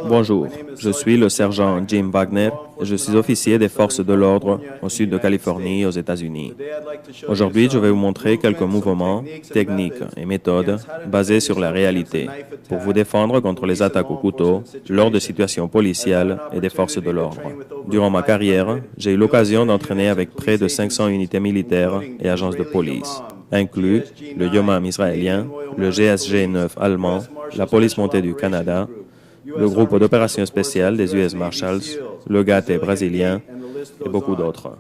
Bonjour, je suis le sergent Jim Wagner et je suis officier des forces de l'ordre au sud de Californie, aux États-Unis. Aujourd'hui, je vais vous montrer quelques mouvements, techniques et méthodes basés sur la réalité pour vous défendre contre les attaques au couteau lors de situations policiales et des forces de l'ordre. Durant ma carrière, j'ai eu l'occasion d'entraîner avec près de 500 unités militaires et agences de police, inclus le YOMAM israélien, le GSG-9 allemand, la police montée du Canada, le groupe d'opérations spéciales des US Marshals, le GAT brésilien et beaucoup d'autres.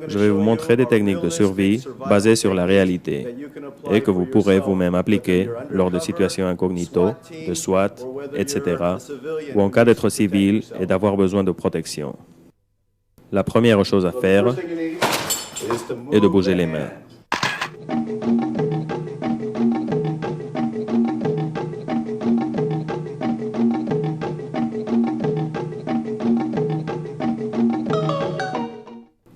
Je vais vous montrer des techniques de survie basées sur la réalité et que vous pourrez vous-même appliquer lors de situations incognito, de SWAT, etc., ou en cas d'être civil et d'avoir besoin de protection. La première chose à faire est de bouger les mains.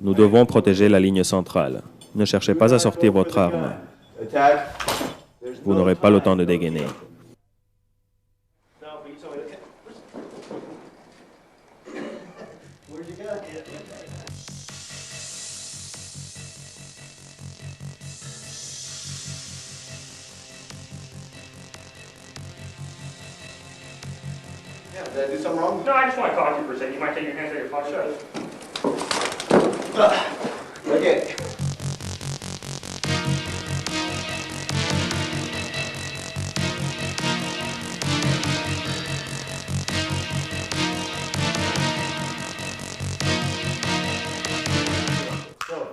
Nous devons protéger la ligne centrale. Ne cherchez pas à sortir votre arme. Vous n'aurez pas le temps de dégainer. Did I do something wrong? No, I just want to talk to you for a second. You might take your hands out of your pocket. Okay.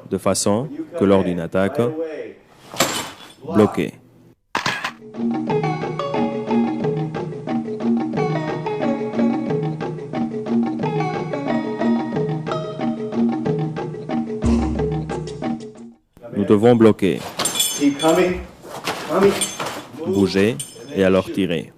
De façon que lors d'une attaque, bloquez. Nous devons bloquer, Keep coming. bouger et alors tirer.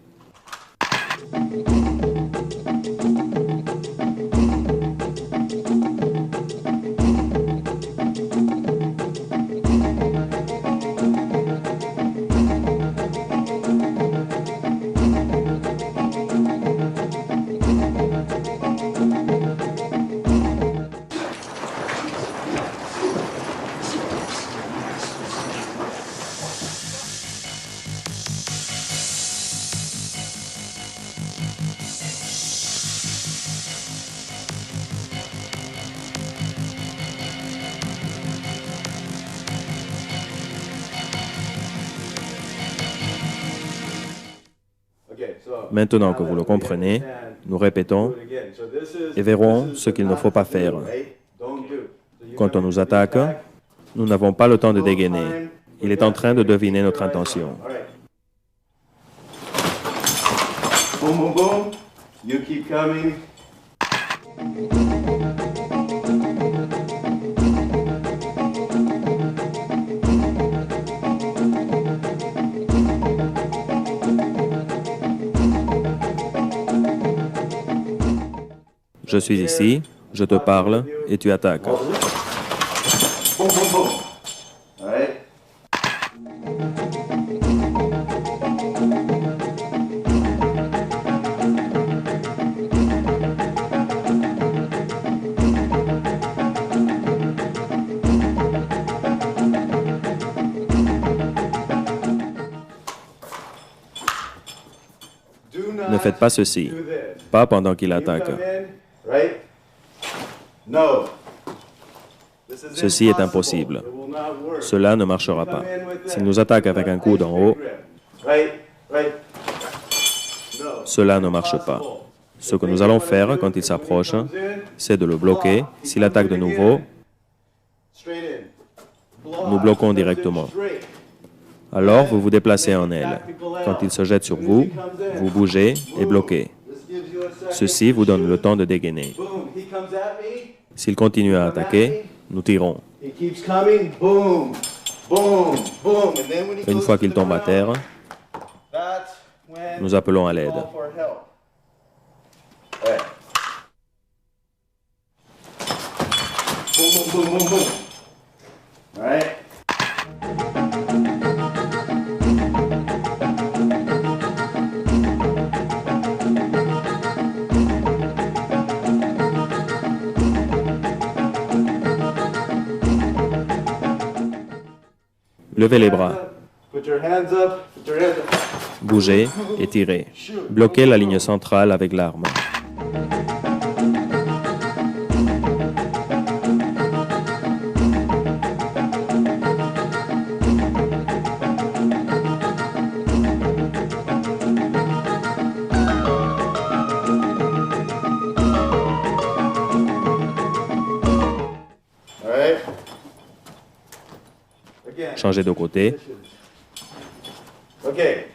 Maintenant que vous le comprenez, nous répétons et verrons ce qu'il ne faut pas faire. Quand on nous attaque, nous n'avons pas le temps de dégainer. Il est en train de deviner notre intention. Boom, boom, boom. You keep coming. Je suis ici, je te parle et tu attaques. Boom, boom, boom. All right. Ne faites pas ceci, pas pendant qu'il attaque. Right? No. Ceci est impossible. Cela ne marchera pas. S'il nous attaque avec un coup d'en haut, cela ne marche pas. Ce que nous allons faire quand il s'approche, c'est de le bloquer. S'il attaque de nouveau, nous bloquons directement. Alors, vous vous déplacez en aile. Quand il se jette sur vous, vous bougez et bloquez. Ceci vous donne le temps de dégainer. S'il continue à attaquer, nous tirons. Une fois qu'il tombe à terre, nous appelons à l'aide. Levez les bras. Put your hands up. Put your hands up. Bougez et tirez. Bloquez la ligne centrale avec l'arme. All right. Again. Changez de côté. Okay.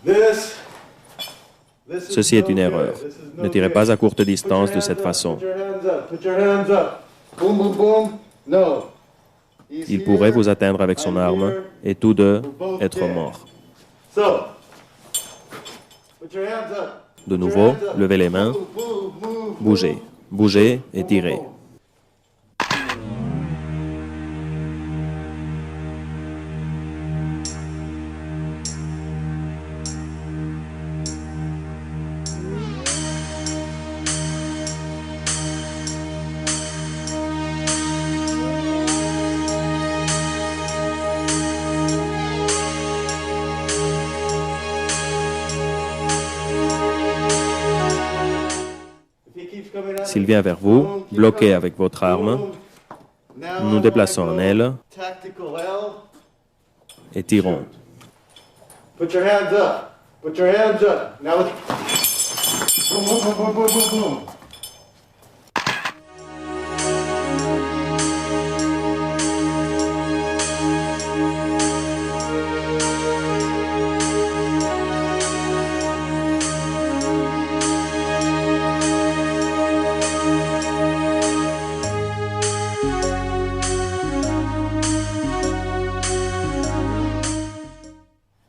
This is Ceci est no une good. erreur. This is no Ne tirez good. pas à courte Put your distance de hands cette up. façon. Put your hands up. Put your hands up. Boom, boom, boom. No. He's Il here. pourrait vous atteindre avec son I'm arme here. et tous deux We're both être dead. morts. So, put your hands up. De Put your nouveau, hands up. levez les mains, Move, move, move, bougez, move. bougez et Boom, boom, tirez. boom. If he keeps coming at S'il us, vient vers vous, boom, keep bloquez coming. avec votre arme, Boom. Now nous nous I'm déplaçons gonna en go aile Tactical L. et tirons. Put your hands up. Put your hands up. Now let's. Boom, boom, boom, boom, boom, boom, boom.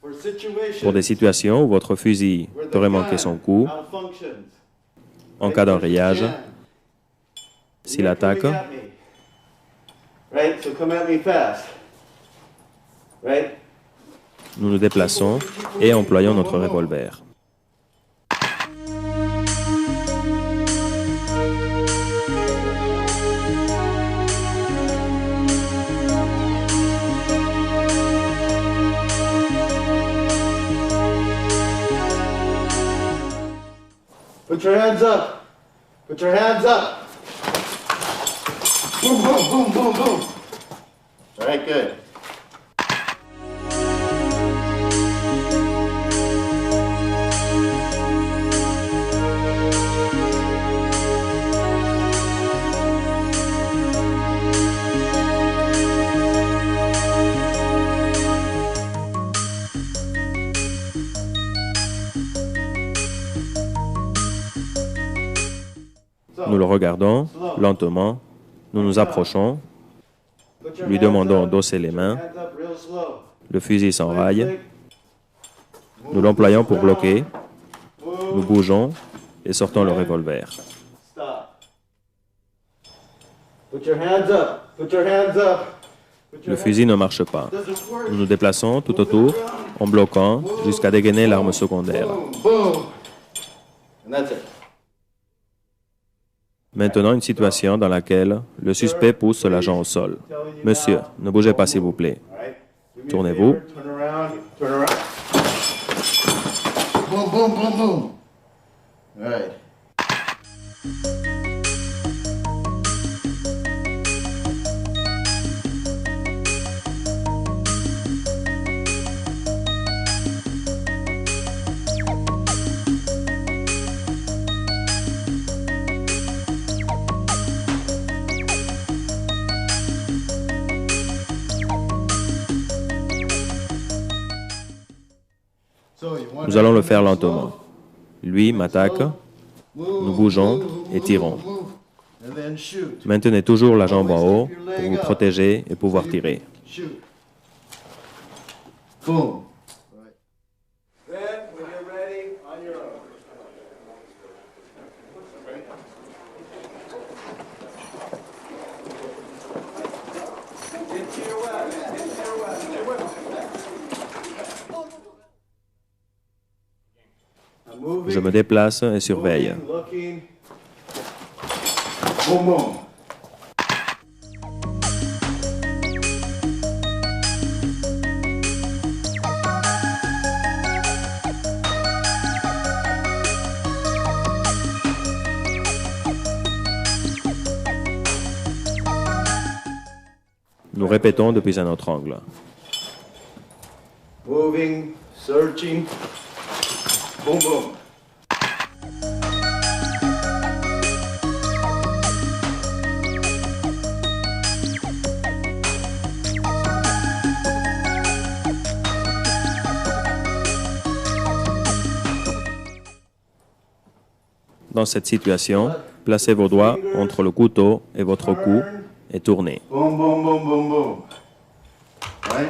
For situations Pour des situations où votre fusil where the pourrait manquer gun son coup, malfunctions, en cas d'enrayage, Jam. s'il You're attaque, coming at me. Right? So come at me fast. Right? nous nous déplaçons et employons notre revolver. Put your hands up. Put your hands up. Boom, boom, boom, boom, boom. All right, good. Nous le regardons lentement, nous nous approchons, Put your lui hands demandons up. d'hausser les Put mains, your hands up real slow. le fusil s'enraille, Click. nous l'employons pour bloquer, Move. nous bougeons et sortons le revolver. Stop. Put your hands up. Put your hands up. Put Le your fusil ne marche pas. hands- Doesn't work. Nous nous déplaçons tout autour en bloquant jusqu'à dégainer l'arme secondaire. Boom, boom. And that's it. Maintenant, une situation dans laquelle le suspect pousse l'agent au sol. Monsieur, ne bougez pas s'il vous plaît. All right? Do me a Tournez-vous. favor, Turn around. Turn around. Boom, boom, boom, boom. All right. So you want Nous allons le faire lentement. Lui m'attaque, nous bougeons et tirons. And then shoot. Maintenez toujours la jambe en haut pour vous protéger et pouvoir tirer. Shoot. Boom. Right. Then, when you're ready, on your own. Into your weapon. Into your weapon. Your weapon. I'm moving, Je me déplace et surveille. moving, looking. Boom, boom. Nous répétons depuis un autre angle. Moving, searching. Boom, boom. Dans cette situation, placez vos doigts entre le couteau et votre cou et tournez. Boom, boom, boom, boom, boom. Right?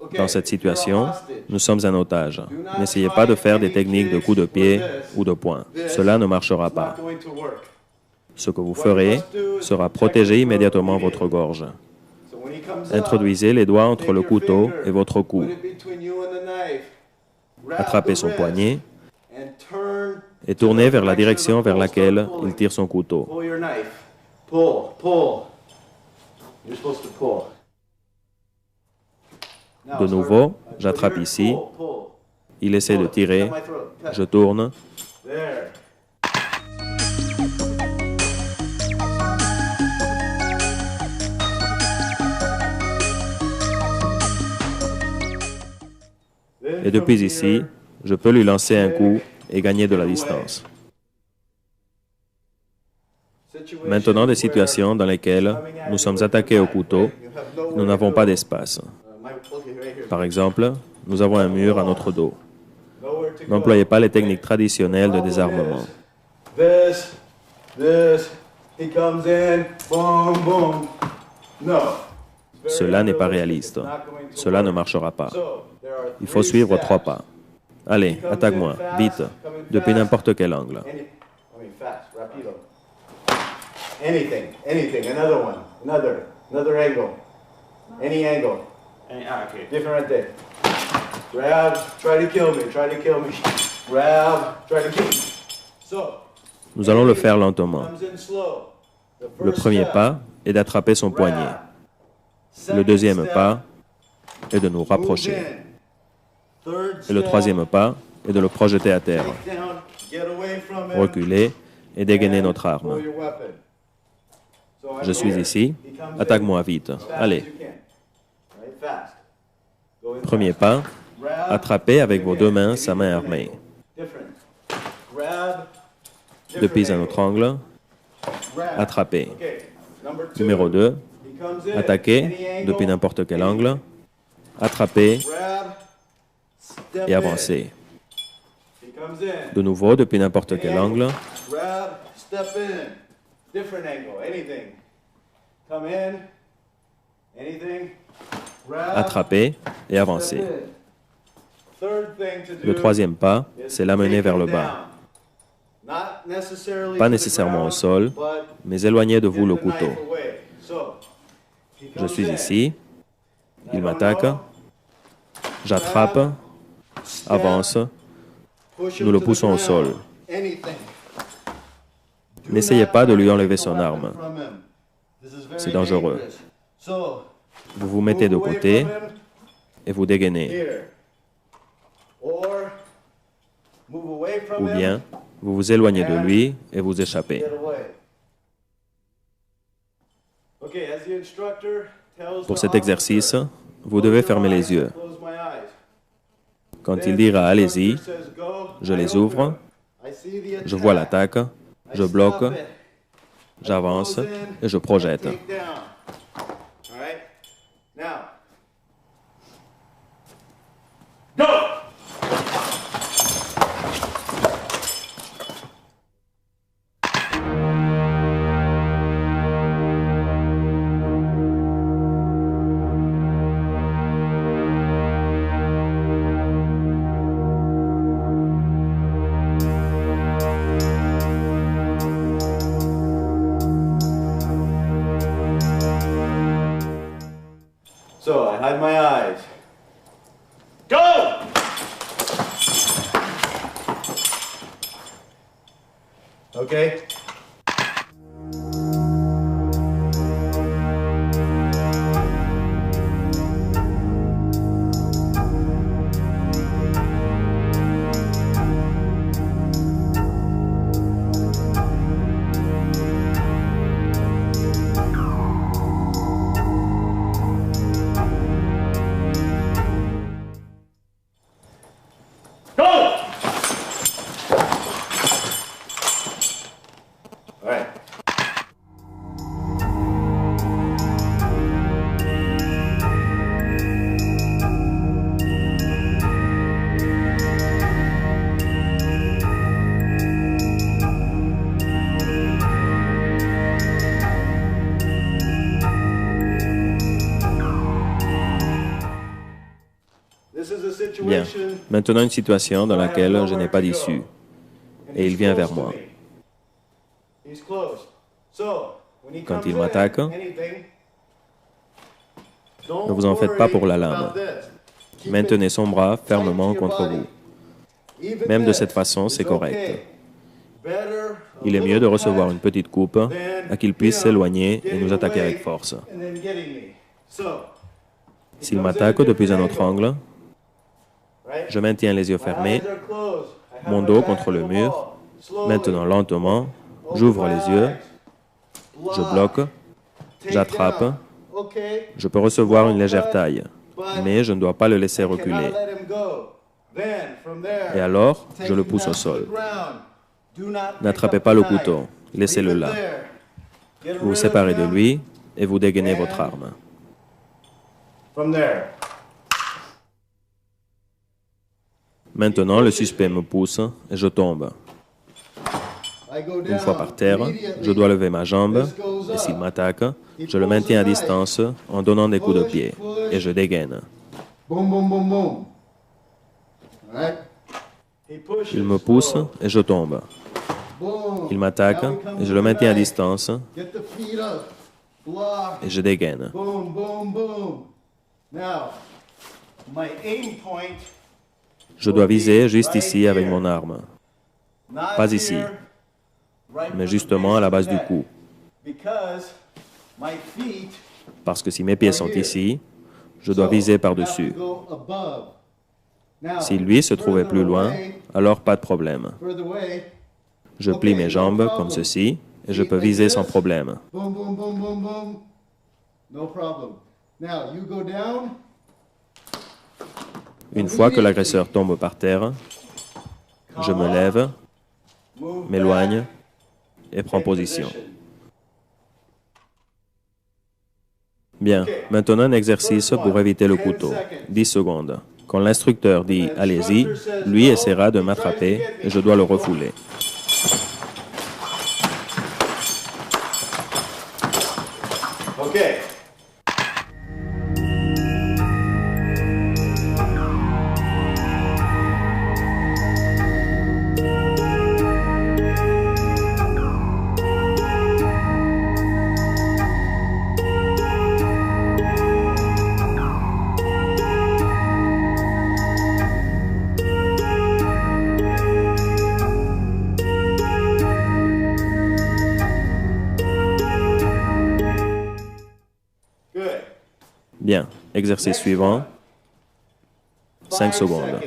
Okay, Dans cette situation, you're a hostage. nous sommes un otage. N'essayez pas de faire des techniques de coups de pied ou de poing. Cela ne marchera pas. Not going to work. Ce que vous ferez sera protéger immédiatement votre gorge. So when he comes Introduisez les doigts entre le couteau et votre cou. put it between you and the knife. Grab Attrapez the son wrist poignet and turn. et tournez vers la direction vers laquelle il tire son couteau. Pull your knife. Pull, pull. You're supposed to pull. Now, De start- nouveau, put j'attrape your- ici. pull, pull. Il essaie de tirer. Cut my throat. Cut. Je tourne. There. Et depuis ici, je peux lui lancer un coup et gagner de la distance. Maintenant, des situations dans lesquelles nous sommes attaqués au couteau, nous n'avons pas d'espace. Par exemple, nous avons un mur à notre dos. N'employez pas les techniques traditionnelles de désarmement. This, he comes in, boom, boom. No. Cela n'est pas réaliste. Cela ne marchera pas. Il faut suivre 3 pas. Allez, attaque-moi, vite, depuis n'importe quel angle. Fast, rapido. Anything, another one, another angle. Any angle. Okay. Different. Grab, try to kill me. Grab, try to kill me. So, Nous allons le faire lentement. comes in slow. The Le first premier step, pas est d'attraper son poignet. grab. Le Second deuxième step, pas est de nous move rapprocher. in. Third Et le step, troisième pas est de le projeter à terre. take down, get away from him, Reculer et dégainer notre pull arme. your weapon. So I'm Je suis here. ici. He comes in Attaque-moi vite. as fast Allez. as you can. Right, fast. Go in Premier fast. pas, Grab, attrapez avec vos again. 2 mains Maybe sa main different armée. angle. Different. Grab, different Depuis un angle. autre angle, Grab. attrapez. Okay. Number 2. Numéro 2, He comes in. attaquez Any angle. depuis n'importe quel angle. Attrapez Grab, step et in. avancez. He comes in. De nouveau depuis n'importe Any quel angle. angle. Grab, step in. Different angle. Anything. Come in. Anything. Grab. Attrapez et step avancez. in. Third thing to do Le troisième pas, is c'est l'amener take vers him le down. bas. Not necessarily Pas to the nécessairement au ground, sol, but mais éloignez de vous get le the knife couteau. away. So, he Je comes suis in. ici. I Il don't m'attaque. know. J'attrape. Step, Avance. push Nous him le to the poussons au ground. sol. Anything. Do N'essayez not pas de lui try to enlever take son the weapon arme. from him. This is very C'est dangereux. dangerous. So, Vous vous mettez de move away côté from him et vous dégainez. here. Or move away from Ou him, bien, vous vous éloignez de lui et vous échappez. get away. Okay, as the instructor tells Pour the cet exercice, officer, vous devez fermer les yeux. close my eyes. Quand Then il dira the allez-y, instructor says go, je I les open. ouvre, I see the je vois attack. l'attaque, I je bloque, stop it. j'avance Close in, et je projette. take down. All right? Now, Go! so I hide my eyes. Go! Okay? Bien. Maintenant, une situation dans laquelle je n'ai pas d'issue. Et il vient vers moi. Quand il m'attaque, ne vous en faites pas pour la lame. Maintenez son bras fermement contre vous. Même de cette façon, c'est correct. Il est mieux de recevoir une petite coupe à qu'il puisse s'éloigner et nous attaquer avec force. S'il m'attaque depuis un autre angle, je maintiens les yeux fermés, mon dos contre le mur. Maintenant, lentement, j'ouvre les yeux, je bloque, j'attrape. Je peux recevoir une légère taille, mais je ne dois pas le laisser reculer. Et alors, je le pousse au sol. N'attrapez pas le couteau, laissez-le là. Vous vous séparez de lui et vous dégainez votre arme. Maintenant, le suspect me pousse et je tombe. Une fois par terre, je dois lever ma jambe et s'il m'attaque, je le maintiens à distance en donnant des coups de pied et je dégaine. Il me pousse et je tombe. Il m'attaque et je le maintiens à distance et je dégaine. Je dois viser juste ici avec mon arme. Pas ici, mais justement à la base du cou. Parce que si mes pieds sont ici, je dois viser par-dessus. Si lui se trouvait plus loin, alors pas de problème. Je plie mes jambes comme ceci et je peux viser sans problème. Une fois que l'agresseur tombe par terre, je me lève, m'éloigne et prends position. Bien, maintenant un exercice pour éviter le couteau. 10 secondes. Quand l'instructeur dit « allez-y », lui essaiera de m'attraper et je dois le refouler. Okay. Bien, exercice suivant. 5 secondes.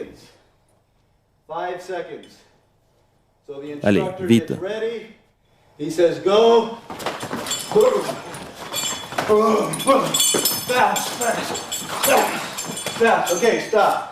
Allez, vite. He says go. Fast, fast, fast, fast. Okay, stop.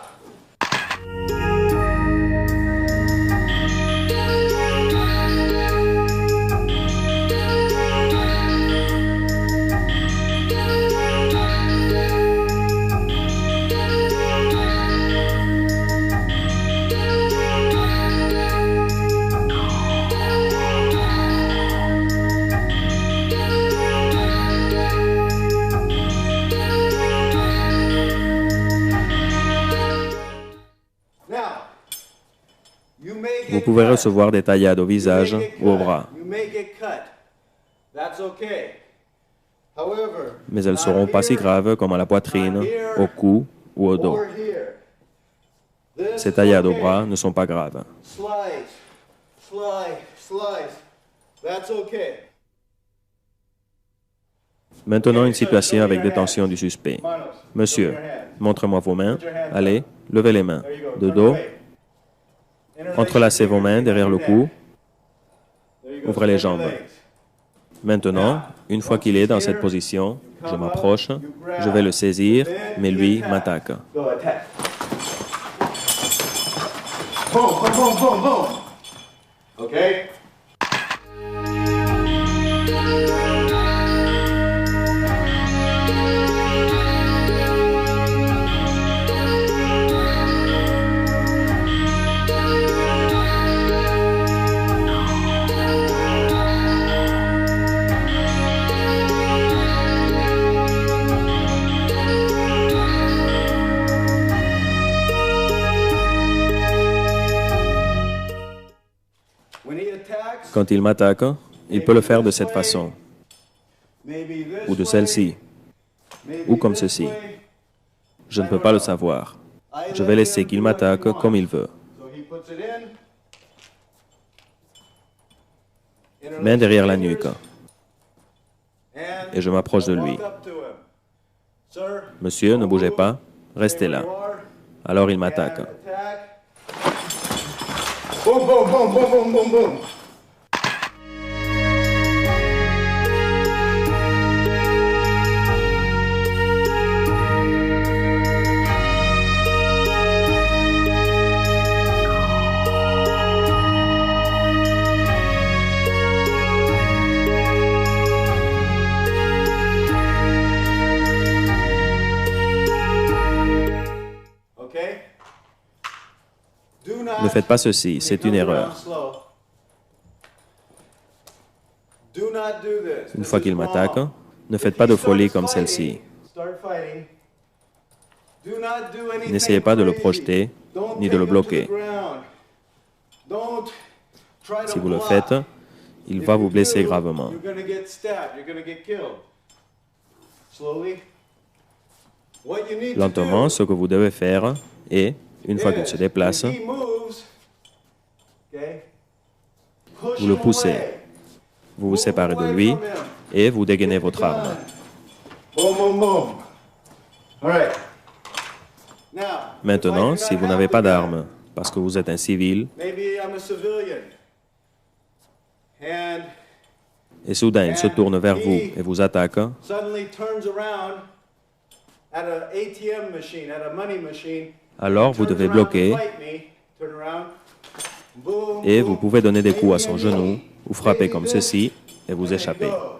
Vous pouvez recevoir des taillades au visage ou au bras, mais elles ne seront pas si graves comme à la poitrine, au cou ou au dos. Ces taillades au bras ne sont pas graves. Maintenant, une situation avec détention du suspect. Monsieur, montrez-moi vos mains. Allez, levez les mains. De dos. Entrelacez vos mains derrière le cou. Ouvrez les jambes. Maintenant, une fois qu'il est dans cette position, je m'approche, je vais le saisir, mais lui m'attaque. Boom, boom, boom, boom, boom. Okay? Quand il m'attaque, il peut le faire de cette façon, maybe this ou de way, celle-ci, maybe ou comme this ceci. way. Je ne peux pas le savoir. Je vais laisser qu'il m'attaque comme il veut. So he puts it in. Main derrière la nuque, And et je m'approche de lui. walk up to him. Sir, Monsieur, ne bougez pas, restez there là. you are. Alors il m'attaque. And attack. Boom, boom, boom, boom, boom, boom, boom. Okay? Do not Ne faites pas ceci, c'est une erreur. Do not do this. Une This fois is qu'il m'attaque, wrong. ne faites If pas he de folie starts comme fighting, celle-ci. start fighting, do not do anything N'essayez pas de le crazy. projeter, Don't ni de le take him to the bloquer. ground. Don't try to Si vous le block. faites, il va If vous you blesser do, gravement. You're gonna get stabbed. You're gonna get killed. Slowly. What you need Lentement, to ce que vous devez faire est, une fois do qu'il se is, déplace, when he moves, okay, push vous le him poussez. away. Vous vous séparez de lui et vous dégainez votre arme. Boom, boom, boom. All right. Now, Maintenant, if I do si not vous have n'avez the pas gun, d'arme, parce que vous êtes un civil, maybe I'm a civilian. And et soudain il se tourne vers vous et vous attaque, suddenly turns around at an ATM machine, at a money machine. alors vous turns devez around to bloquer fight me, turn around, boom, et boom, vous pouvez donner des coups à son maybe genou this, ou frapper maybe comme this, ceci et vous there you échapper. go.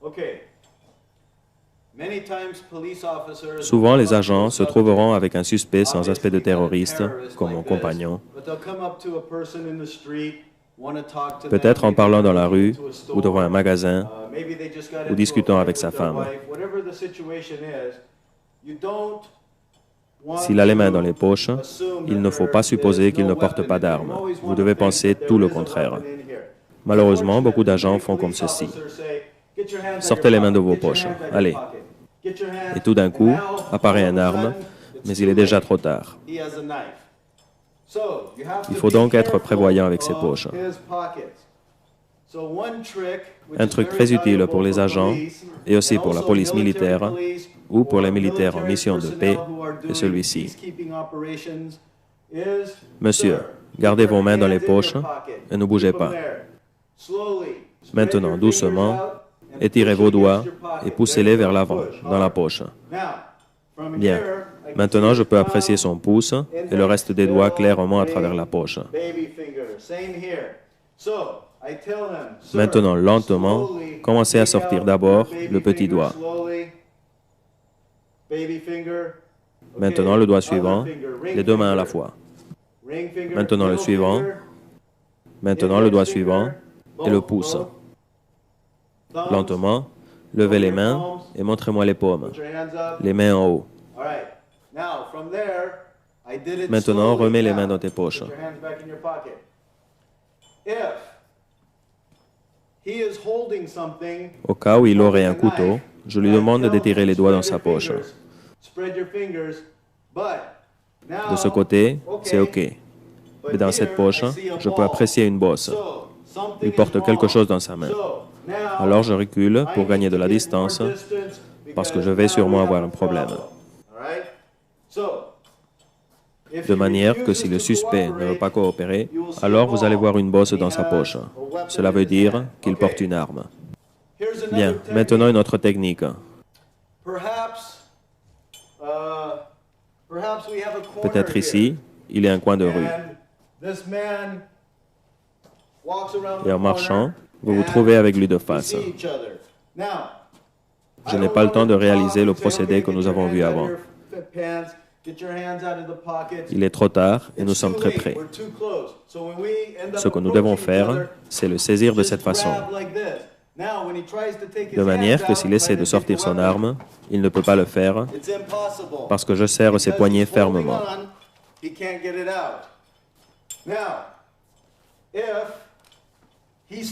Okay. Many times police officers Souvent, les agents se trouveront avec un suspect sans aspect de terroriste, comme mon compagnon, peut-être en parlant dans la rue ou devant un magasin ou discutant avec sa femme. S'il a les mains dans les poches, il ne faut pas supposer qu'il ne porte pas d'armes. Vous devez penser tout le contraire. Malheureusement, beaucoup d'agents font comme ceci. Sortez les mains de vos poches. Allez. Et tout d'un coup, apparaît une arme, mais il est déjà trop tard. Il faut donc être prévoyant avec ses poches. Un truc très utile pour les agents et aussi pour la police militaire ou pour les militaires en mission de paix est celui-ci. Monsieur, gardez vos mains dans les poches et ne bougez pas. Maintenant, doucement, étirez vos doigts et poussez-les vers l'avant, dans la poche. Bien. Maintenant, je peux apprécier son pouce et le reste des doigts clairement à travers la poche. Maintenant, lentement, commencez à sortir d'abord le petit doigt. Maintenant, le doigt suivant, les deux mains à la fois. Maintenant, le suivant. Maintenant, le doigt suivant et le pouce. Lentement, levez les mains et montrez-moi les paumes. Les mains en haut. Maintenant, remets les mains dans tes poches. Au cas où il aurait un couteau, je lui demande d'étirer les doigts dans sa poche. De ce côté, c'est OK. Mais dans cette poche, je peux apprécier une bosse. Il porte quelque chose dans sa main. Alors je recule pour gagner de la distance parce que je vais sûrement avoir un problème. De manière que si le suspect ne veut pas coopérer, alors vous allez voir une bosse dans sa poche. Cela veut dire qu'il porte une arme. Bien, maintenant une autre technique. Peut-être ici, il y a un coin de rue. Et en marchant, Vous vous trouvez avec lui de face. Je n'ai pas le temps de réaliser le procédé que nous avons vu avant. Il est trop tard et nous sommes très près. Ce que nous devons faire, c'est le saisir de cette façon, de manière que s'il essaie de sortir son arme, il ne peut pas le faire parce que je serre ses poignets fermement.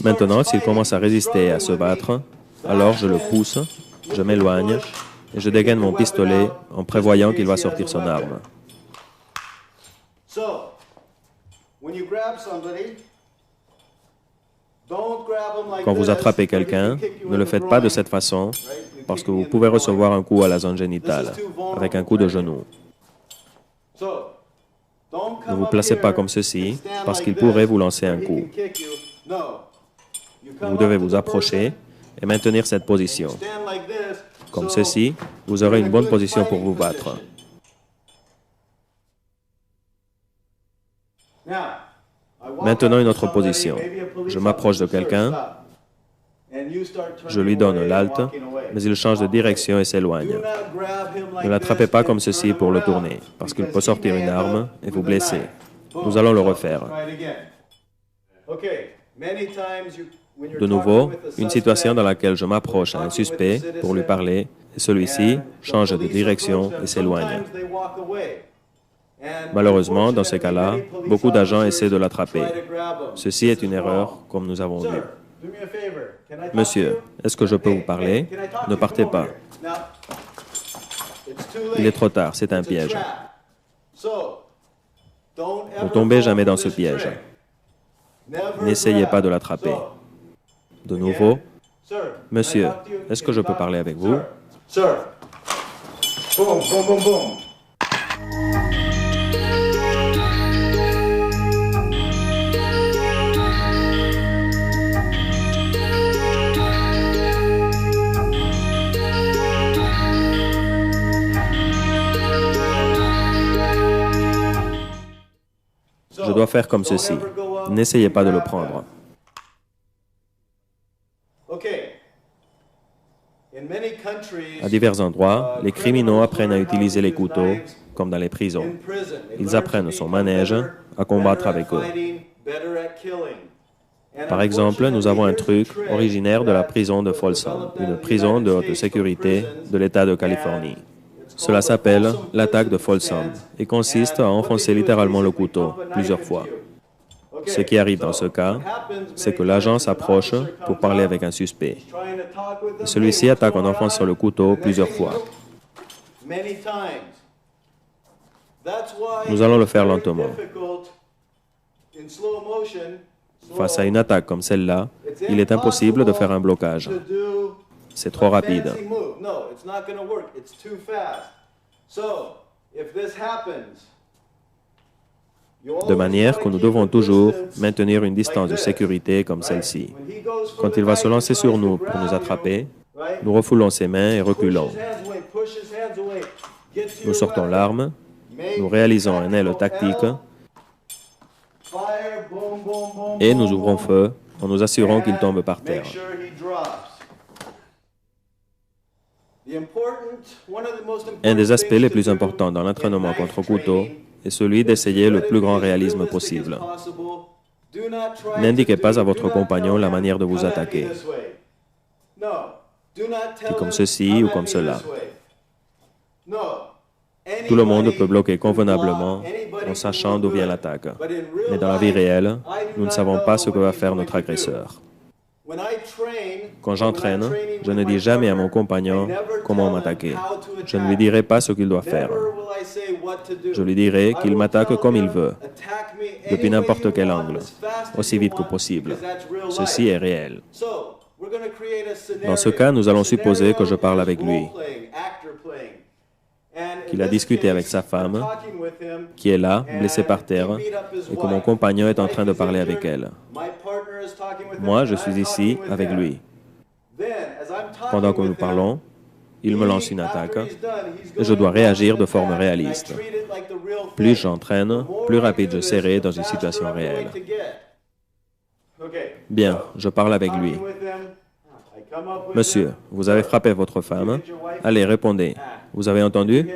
Maintenant, s'il commence à résister et à se battre, alors je le pousse, je m'éloigne et je dégaine mon pistolet en prévoyant qu'il va sortir son arme. Quand vous attrapez quelqu'un, ne le faites pas de cette façon, parce que vous pouvez recevoir un coup à la zone génitale, avec un coup de genou. Ne vous placez pas comme ceci, parce qu'il pourrait vous lancer un coup. Vous devez vous approcher et maintenir cette position. Comme ceci, vous aurez une bonne position pour vous battre. Maintenant, une autre position. Je m'approche de quelqu'un, je lui donne l'halte, mais il change de direction et s'éloigne. Ne l'attrapez pas comme ceci pour le tourner, parce qu'il peut sortir une arme et vous blesser. Nous allons le refaire. De nouveau, une situation dans laquelle je m'approche à un suspect pour lui parler, et celui-ci change de direction et s'éloigne. Malheureusement, dans ces cas-là, beaucoup d'agents essaient de l'attraper. Ceci est une erreur, comme nous avons vu. Monsieur, est-ce que je peux vous parler? Ne partez pas. Il est trop tard, c'est un piège. Ne tombez jamais dans ce piège. N'essayez pas de l'attraper. De nouveau, monsieur, est-ce que je peux parler avec vous? Boom, boom, boom, boom. Je dois faire comme ceci. N'essayez pas de le prendre. À divers endroits, les criminels apprennent à utiliser les couteaux, comme dans les prisons. Ils apprennent son manège, à combattre avec eux. Par exemple, nous avons un truc originaire de la prison de Folsom, une prison de haute sécurité de l'État de Californie. Cela s'appelle l'attaque de Folsom et consiste à enfoncer littéralement le couteau plusieurs fois. Ce qui arrive dans ce cas, c'est que l'agent s'approche pour parler avec un suspect. Celui-ci attaque en enfonçant le couteau plusieurs fois. Nous allons le faire lentement. Face à une attaque comme celle-là, il est impossible de faire un blocage. C'est trop rapide. De manière que nous devons toujours maintenir une distance de sécurité comme celle-ci. Quand il va se lancer sur nous pour nous attraper, nous refoulons ses mains et reculons. Nous sortons l'arme, nous réalisons un aile tactique et nous ouvrons feu en nous assurant qu'il tombe par terre. Un des aspects les plus importants dans l'entraînement contre couteau est celui d'essayer le plus grand réalisme possible. N'indiquez pas à votre compagnon la manière de vous attaquer. C'est comme ceci ou comme cela. Tout le monde peut bloquer convenablement en sachant d'où vient l'attaque. Mais dans la vie réelle, nous ne savons pas ce que va faire notre agresseur. Quand j'entraîne, je ne dis jamais à mon compagnon comment m'attaquer. Je ne lui dirai pas ce qu'il doit faire. Je lui dirai qu'il m'attaque comme il veut, depuis n'importe quel angle, aussi vite que possible. Ceci est réel. Dans ce cas, nous allons supposer que je parle avec lui, qu'il a discuté avec sa femme, qui est là, blessée par terre, et que mon compagnon est en train de parler avec elle. Moi, je suis ici avec lui. Pendant que nous parlons, il me lance une attaque et je dois réagir de forme réaliste. Plus j'entraîne, plus rapide je serai dans une situation réelle. Okay. Bien, je parle avec lui. Talking with him. I come up with Monsieur, him. vous avez frappé votre femme. Allez, répondez. Vous avez entendu?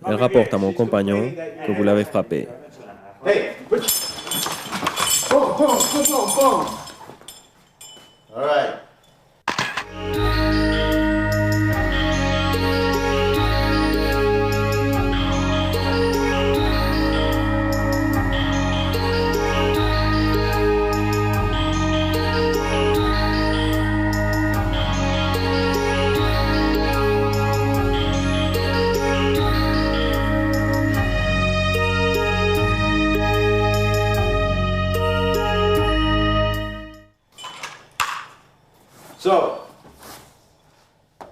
Elle rapporte à mon compagnon que vous l'avez frappé. Hey, put boom, boom, boom, boom, boom. All right. So,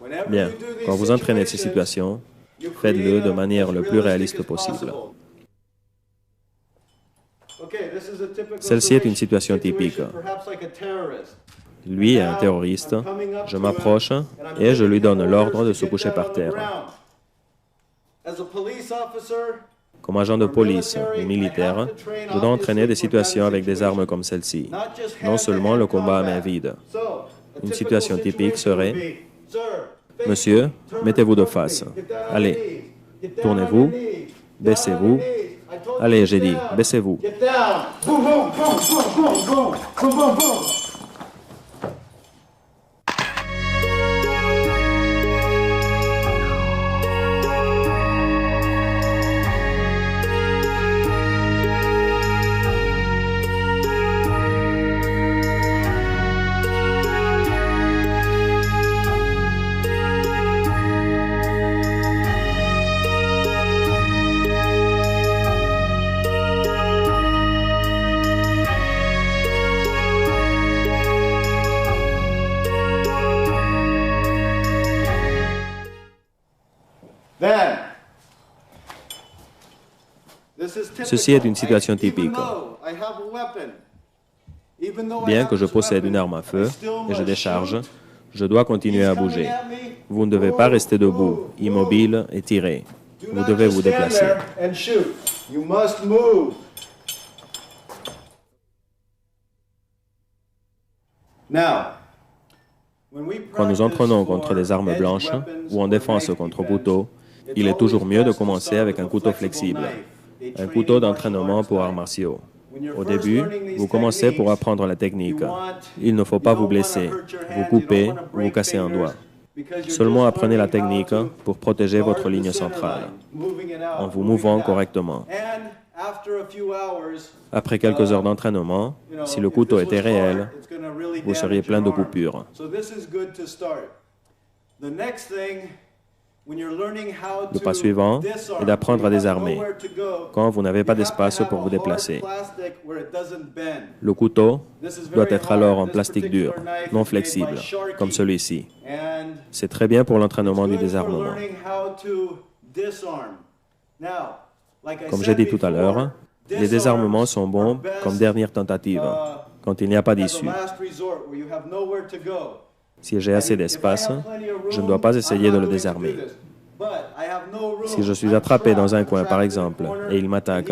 whenever Bien, you do these quand vous entraînez ces situations, situations, faites-le de manière le plus réaliste possible. Celle-ci est une situation typique. Lui est un terroriste. Je m'approche et je lui donne l'ordre de se coucher par terre. Comme agent de police ou militaire, je dois entraîner des situations avec des armes comme celle-ci. Non seulement le combat à main vide. Une situation typique serait « Monsieur, mettez-vous de face. Allez, tournez-vous, baissez-vous. Allez, j'ai dit, baissez-vous. Get down! Boom, boom, boom, boom, boom, boom, boom, boom, boom. Then, Ceci est une situation typique. Bien que je possède une arme à feu et je décharge, je dois continuer à bouger. Vous ne devez pas rester debout, immobile et tirer. Vous devez vous déplacer. Quand nous entraînons contre des armes blanches ou en défense contre couteau, il est toujours mieux de commencer avec un couteau flexible, un couteau d'entraînement pour arts martiaux. Au début, vous commencez pour apprendre la technique. Il ne faut pas vous blesser, vous couper ou vous casser un doigt. Seulement apprenez la technique pour protéger votre ligne centrale, en vous mouvant correctement. Après quelques heures d'entraînement, si le couteau était réel, vous seriez plein de coupures. Le pas suivant est d'apprendre à désarmer quand vous n'avez pas d'espace pour vous déplacer. Le couteau doit être alors en plastique dur, non flexible, comme celui-ci. C'est très bien pour l'entraînement du désarmement. Comme j'ai dit tout à l'heure, les désarmements sont bons comme dernière tentative, quand il n'y a pas d'issue. Si j'ai assez d'espace, je ne dois pas essayer de le désarmer. Si je suis attrapé dans un coin, par exemple, et il m'attaque,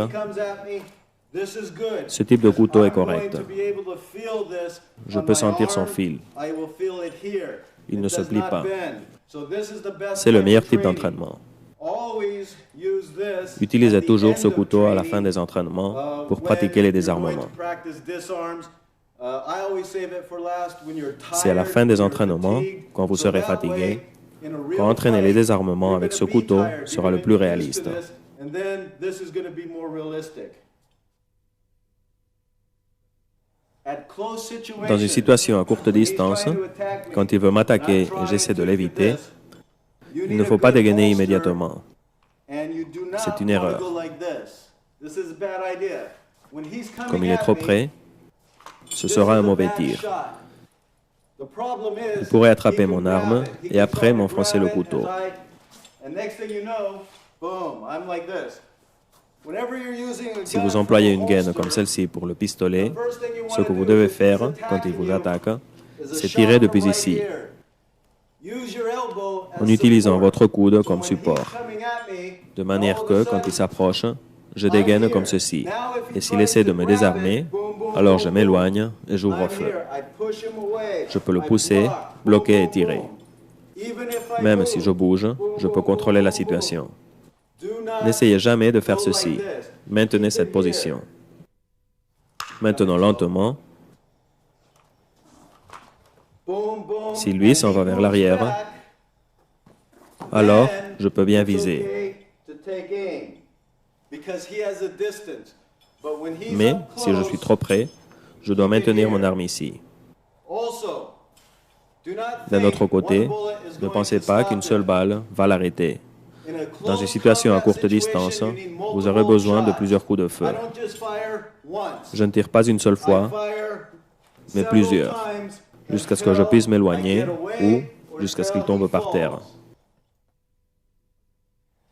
ce type de couteau est correct. Je peux sentir son fil. Il ne se plie pas. C'est le meilleur type d'entraînement. Utilisez toujours ce couteau à la fin des entraînements pour pratiquer les désarmements. C'est à la fin des entraînements, quand vous serez fatigué, qu'entraîner les désarmements avec ce couteau sera le plus réaliste. Dans une situation à courte distance, quand il veut m'attaquer et j'essaie de l'éviter, il ne faut pas dégainer immédiatement. C'est une erreur. Comme il est trop près, ce sera un mauvais tir. Il pourrait attraper mon arme et après m'enfoncer le couteau. Si vous employez une gaine comme celle-ci pour le pistolet, ce que vous devez faire quand il vous attaque, c'est tirer depuis ici, en utilisant votre coude comme support, de manière que, quand il s'approche, je dégaine comme ceci. Et s'il essaie de me désarmer, Alors je m'éloigne et j'ouvre I'm feu. here. I push him away. Je peux le I pousser, block. bloquer et Boom, tirer. boom. Even if I Même move, si je bouge, je peux contrôler la situation. do not N'essayez jamais de faire go like ceci. this. Maintenez Keep cette it position. here. Maintenant lentement, Boom, boom, si lui and s'en he va vers moves l'arrière, back, alors then je peux bien it's viser. okay to take aim, because he has a distance. But when he's Mais up si je close, suis trop près, je dois maintenir mon arme ici. also, do not D'un think autre côté, one bullet is ne going pensez to pas stop qu'une seule him. balle va l'arrêter. In a Dans une close situation à combat courte distance, situation, you need vous aurez multiple besoin de shots. plusieurs coups de feu. I don't just fire once. Je ne tire pas une seule I fois, fire mais several plusieurs, times jusqu'à ce que je puisse until m'éloigner I get away ou or jusqu'à ce qu'il until tombe he par terre. falls.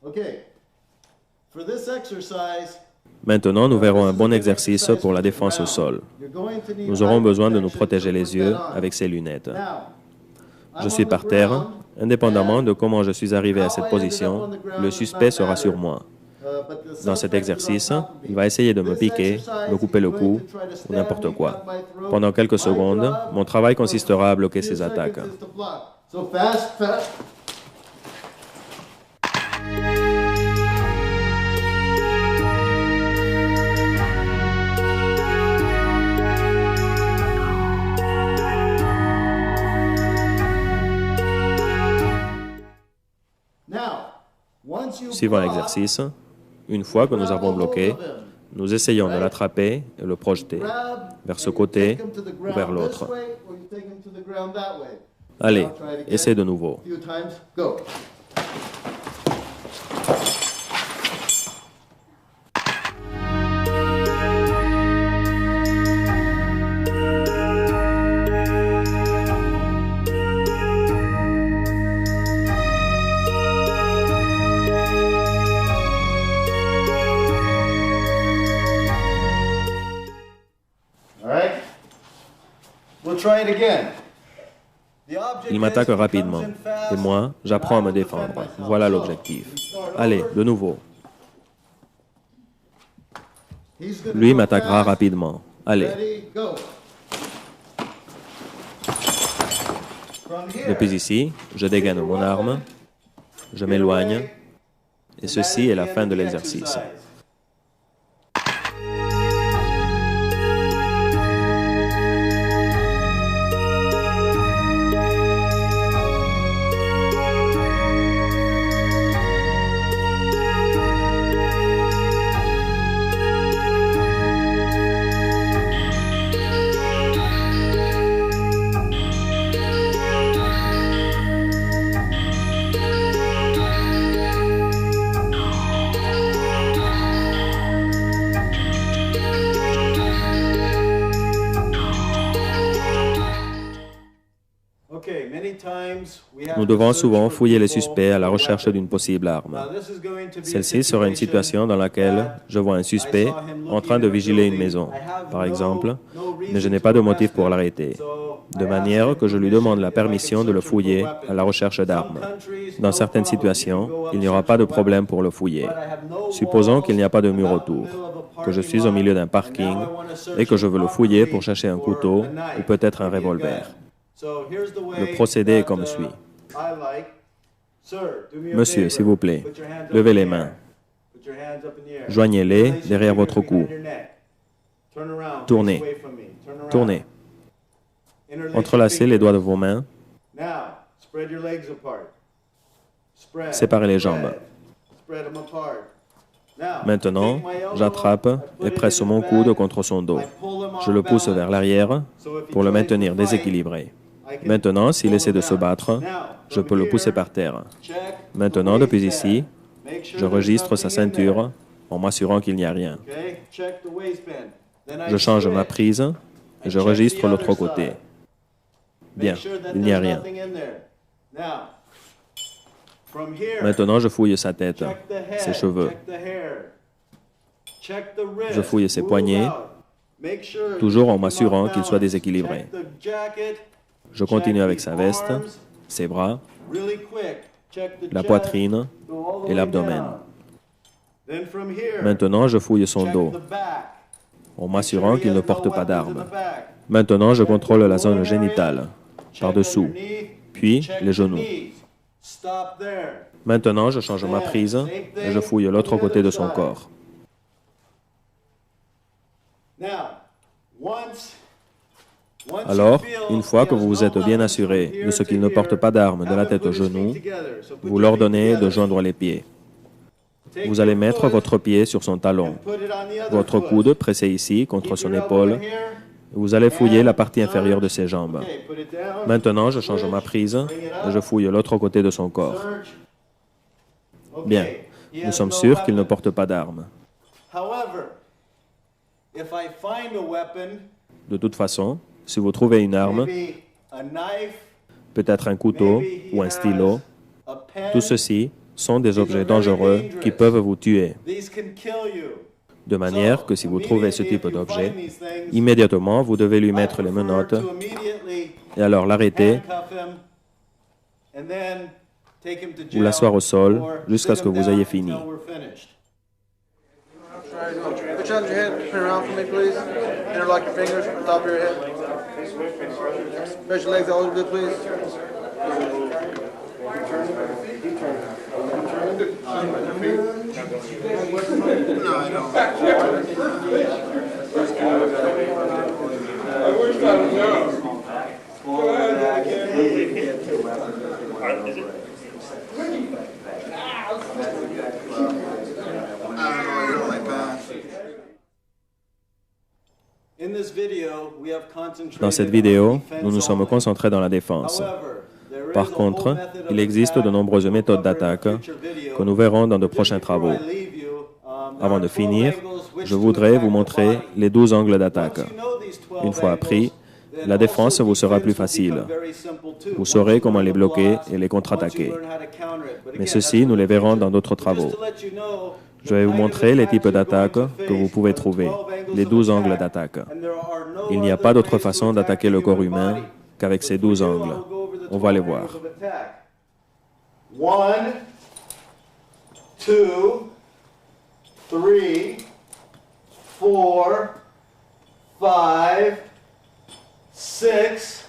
Okay. For this exercise, Maintenant, nous verrons un bon exercice pour la défense au sol. Nous aurons besoin de nous protéger les yeux avec ces lunettes. Je suis par terre. Indépendamment de comment je suis arrivé à cette position, le suspect sera sur moi. Dans cet exercice, il va essayer de me piquer, me couper le cou ou n'importe quoi. Pendant quelques secondes, mon travail consistera à bloquer ses attaques. So fast, fast. Now, once you Suivant block, l'exercice, une fois que nous avons bloqué, nous essayons de l'attraper et le projeter grab vers ce and you côté take him to the ou ground vers this l'autre. way, or you take him to the ground that way. Allez, Now try it again. essaie de nouveau. A few times. Go. All right. We'll try it again. The object Il m'attaque is, he rapidement comes in fast, et moi, j'apprends à me and I will defend défendre. myself. Voilà So, l'objectif. we start Allez, over. de nouveau. He's gonna Lui go m'attaquera fast. rapidement. Allez, Ready, go. From here, depuis ici, je dégaine mon arme, je m'éloigne, et ceci est la fin de l'exercice. Okay, many times we have Nous to devons search souvent for fouiller les people suspects à la for recherche weapons. d'une possible arme. Now, this is going to be a Celle-ci sera une situation dans laquelle je vois un suspect en train de vigiler une maison, par exemple, mais je n'ai pas de motif pour l'arrêter, de manière que je lui demande la permission de le fouiller à la recherche d'armes. Dans certaines situations, il n'y aura pas de problème pour le fouiller. Supposons qu'il n'y a pas de mur autour, que je suis au milieu d'un parking et que je veux le fouiller pour chercher un couteau ou peut-être un revolver. Le procédé est comme suit. Monsieur, s'il vous plaît, levez les mains. Joignez-les derrière votre cou. Tournez. Tournez. Entrelacez les doigts de vos mains. Séparez les jambes. Maintenant, j'attrape et presse mon coude contre son dos. Je le pousse vers l'arrière pour le maintenir déséquilibré. Maintenant, s'il essaie de se battre, je peux le pousser par terre. Maintenant, depuis ici, je registre sa ceinture en m'assurant qu'il n'y a rien. Je change ma prise et je registre l'autre côté. Bien, il n'y a rien. Maintenant, je fouille sa tête, ses cheveux. Je fouille ses poignets, toujours en m'assurant qu'il soit déséquilibré. Je continue avec sa veste, ses bras, la poitrine et l'abdomen. Maintenant, je fouille son dos. en m'assurant qu'il ne porte pas d'arme. Maintenant, je contrôle la zone génitale, par-dessous, puis les genoux. Maintenant, je change ma prise et je fouille l'autre côté de son corps. Alors, une fois que vous vous êtes bien assuré de ce qu'il ne porte pas d'arme de la tête aux genoux, vous leur donnez de joindre les pieds. Vous allez mettre votre pied sur son talon, votre coude pressé ici contre son épaule, et vous allez fouiller la partie inférieure de ses jambes. Maintenant, je change ma prise et je fouille l'autre côté de son corps. Bien, nous sommes sûrs qu'il ne porte pas d'arme. De toute façon, si vous trouvez une arme, peut-être un couteau ou un stylo, tout ceci sont des objets dangereux qui peuvent vous tuer. De manière que si vous trouvez ce type d'objet, immédiatement vous devez lui mettre les menottes et alors l'arrêter ou l'asseoir au sol jusqu'à ce que vous ayez fini. Put your hands on your head, turn around for me, please. Interlock your fingers on top of your head. Stretch your legs out a little bit, please. No, I don't. I wish I would know. Dans cette vidéo, nous nous sommes concentrés dans la défense. Par contre, il existe de nombreuses méthodes d'attaque que nous verrons dans de prochains travaux. Avant de finir, je voudrais vous montrer les 12 angles d'attaque. Une fois appris, la défense vous sera plus facile. Vous saurez comment les bloquer et les contre-attaquer. Mais ceci, nous les verrons dans d'autres travaux. Je vais vous montrer les types d'attaques que vous pouvez trouver, les 12 angles d'attaque. Il n'y a pas d'autre façon d'attaquer le corps humain qu'avec ces 12 angles. On va les voir. 1, 2, 3, 4, 5, 6,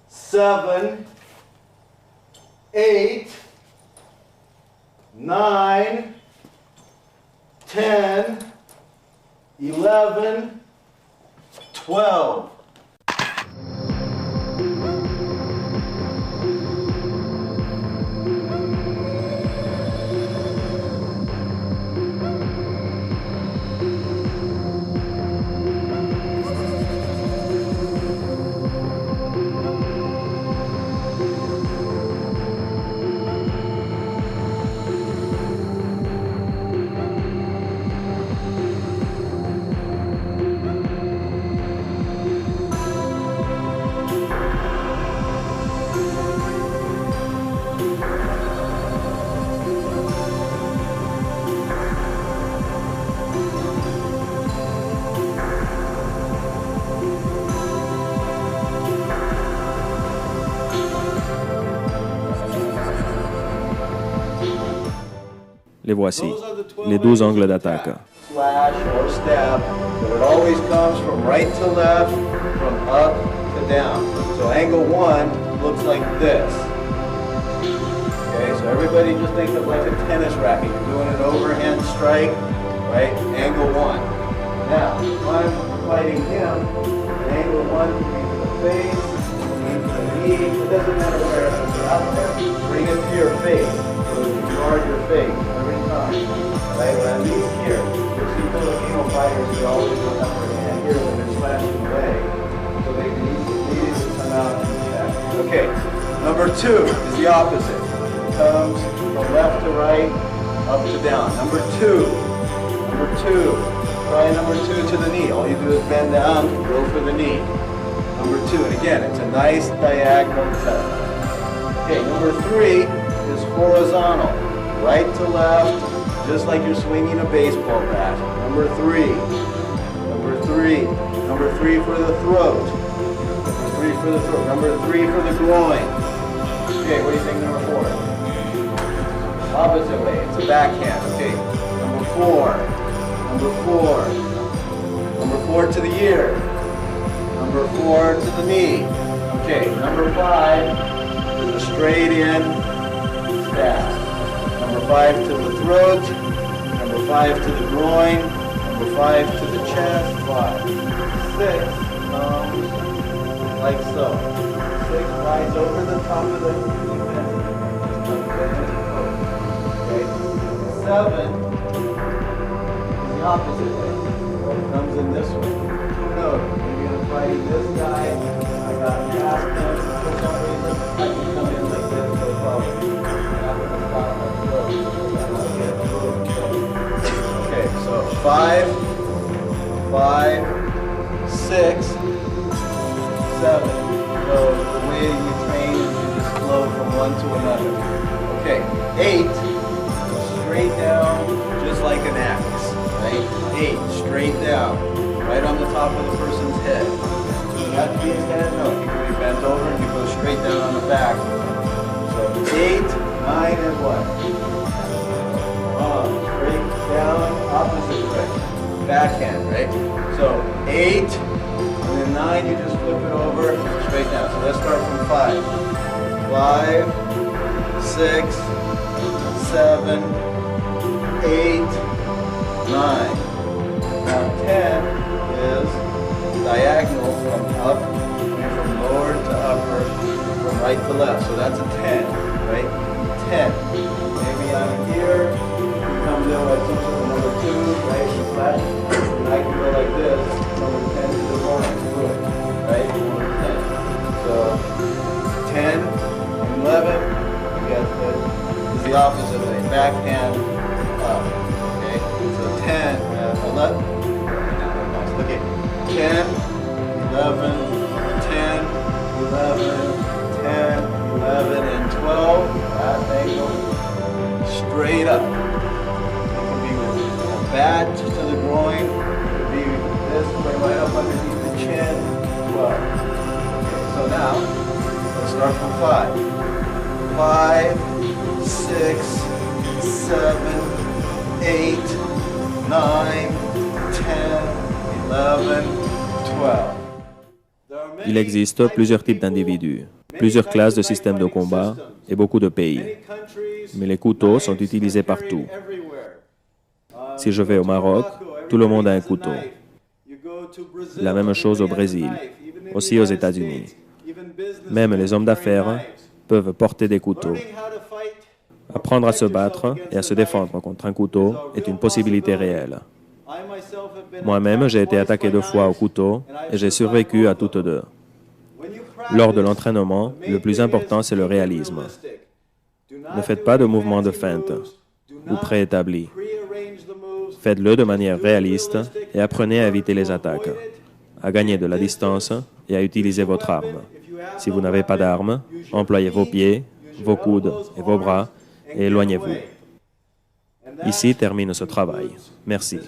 7, 8, 9, 10, 11, 12. Les voici, les 12 angles d'attaque. Slash or stab, but it always comes from right to left, from up to down. So angle 1 looks like this. Okay, so everybody just think of like a tennis racket. You're doing an overhand strike, right? Angle 1. Now, if I'm fighting him, angle 1 can be to the face, to the knee, it doesn't matter where it's out there. Bring it to your face, so you guard your face every time. Right, when I'm here, you'll see Filipino fighters, they always go up their hand here when they're slashing away, so they can immediately come out and attack. Okay, number 2 is the opposite. It comes from left to right, up to down. Number 2, try number 2 to the knee. All you do is bend down, go for the knee. Number 2, and again, it's a nice diagonal cut. Okay, number 3 is horizontal, right to left, just like you're swinging a baseball bat. Number 3 for the throat. Number 3 for the groin. Okay, what do you think number 4? Opposite way, it's a backhand. Okay, number 4. Number 4 to the ear. Number 4 to the knee. Okay, number 5 is a straight in stab. Number 5 to the throat. Number 5 to the groin. Number 5 to the chest. 5. 6 comes like so. 6 rides over the top of the okay. 7 is the opposite way. So it comes in this way. No, maybe I'm fighting this guy. I got past him. For some reason, I can come in like this. No problem. Okay, so 5, 6, 7. So the way you train is you just flow from one to another. Okay, 8, straight down, just like an axe, right? 8, straight down, right on the top of the person's head. You have to be his head? No, he can be bent over and you go straight down on the back. So 8, 9, and what? Straight down, opposite way. Backhand, right? So 8, and then 9, you just flip it over, straight down. So let's start from 5. 5, 6, 7, 8, 9. Now 10 is diagonal from up, and from lower to upper, from right to left. So that's a 10, right? 10. Maybe I'm here, you come down like some sort of number 2, right? You flash, and I can go like this, number 10 to the corner, good, right? Number 10. So 10 and 11, is the opposite way, backhand up, okay? So 10, 11, okay, 10, 11, 10, 11, 10, 11, and 12, that angle, straight up. It can be with a bat to the groin, it could be this way right up underneath the chin, 12. Okay, so now, let's start from 5. 5, 6, 7, 8, 9, 10, 11, 12. Il existe plusieurs types d'individus, plusieurs classes de systèmes de combat et beaucoup de pays. Mais les couteaux sont utilisés partout. Si je vais au Maroc, tout le monde a un couteau. La même chose au Brésil, aussi aux États-Unis. Même les hommes d'affaires peuvent porter des couteaux. Apprendre à se battre et à se défendre contre un couteau est une possibilité réelle. Moi-même, j'ai été attaqué 2 fois au couteau et j'ai survécu à toutes 2. Lors de l'entraînement, le plus important, c'est le réalisme. Ne faites pas de mouvements de feinte ou préétablis. Faites-le de manière réaliste et apprenez à éviter les attaques, à gagner de la distance et à utiliser votre arme. Si vous n'avez pas d'arme, employez vos pieds, vos coudes et vos bras et éloignez-vous. Ici termine ce travail. Merci.